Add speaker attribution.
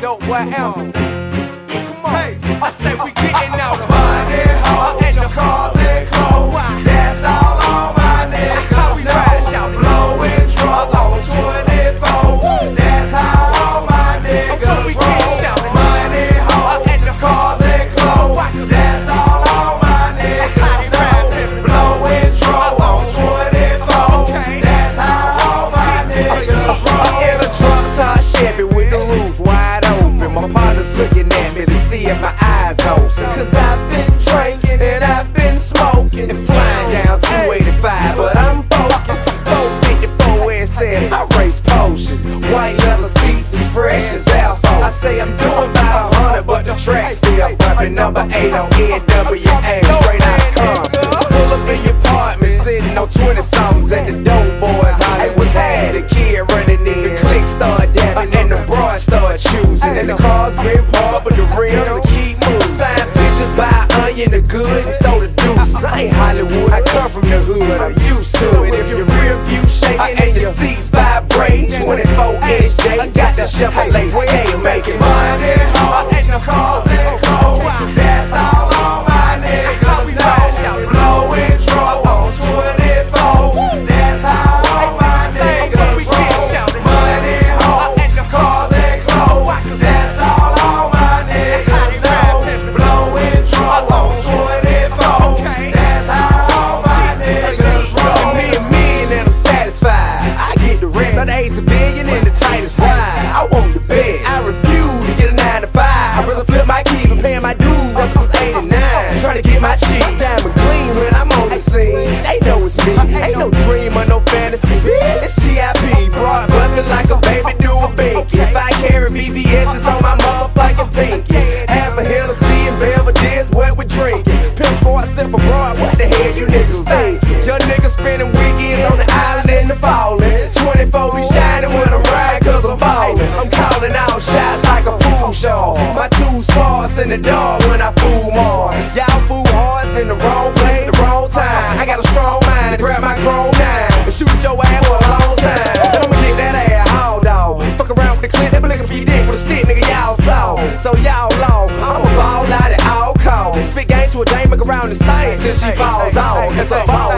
Speaker 1: dope boy album. Come on, hey, I say we getting out of money, hoes, and the cars and clothes. That's all my niggas know. Blowing drugs on 24. That's how all my niggas roll. Money, hoes, and the cars and clothes. That's all my niggas know. Blowing drugs on 24. That's how all my niggas roll. In a truck top Chevy with the roof wide open. My partner's looking at me to see if my eyes open. Cause I've been drinking and I've been smoking and flying down 285, but I'm focused. 454 SS, I race potions. White leather seats as fresh as Alpha. I say I'm doing about 100, but the track still bumping. Number 8 on NWA, straight out of Cartel. Pull up in your apartment, sitting on 20 songs at the dope boys. Hollywood's had a kid running in. The click start dancing and the broad start choosing. And the cars been parked, but the rims will keep moving. Sign pictures by Onion, the good, and throw the deuces. I ain't Hollywood, I come from the hood, I'm used to it. If your rear view shaking and your seats vibrating, 24-inch J, I got the Chevrolet scale making money, hoes, and the cars and clothes. That's all my niggas know. Blowing drugs on 24. That's how all my niggas roll. Money, hoes, and the cars and clothes. That's all my niggas know. Blowing drugs on 24. That's how all my niggas roll. Me and I'm satisfied. I get the rest. I'm the A civilian in the tightest ride. I want the best. I refuse to get a 9 to 5. I'd rather flip my key than paying my dues up since 89. Trying to get my cheese. Diamond clean when I'm on the scene. They know it's me. Ain't no dream or no fantasy. It's TIP. Broad bucket like a baby do a binky. If I carry VVS, it's on my motherfucking pinky. Half a Hennessy and Belvedere's what we drinking. Pimp squad sip for broad. What the hell you niggas think? Young niggas spending weekends on the island in the falling. 24 be shining when I'm riding cause I'm ballin'. I'm calling out shots like a pool show. My two sparse in the dog when I fool Mars. Y'all fool hearts in the wrong place, the wrong time. I got a strong mind to grab my chrome 9 and shoot at your ass for a long time. Then I'ma get that ass hauled dog. Fuck around with the clip, they be looking for your dick with a stick, nigga, y'all saw. So y'all long, I'ma ball out at all costs. Spit game to a dame, make around and stain till she falls off. That's a ball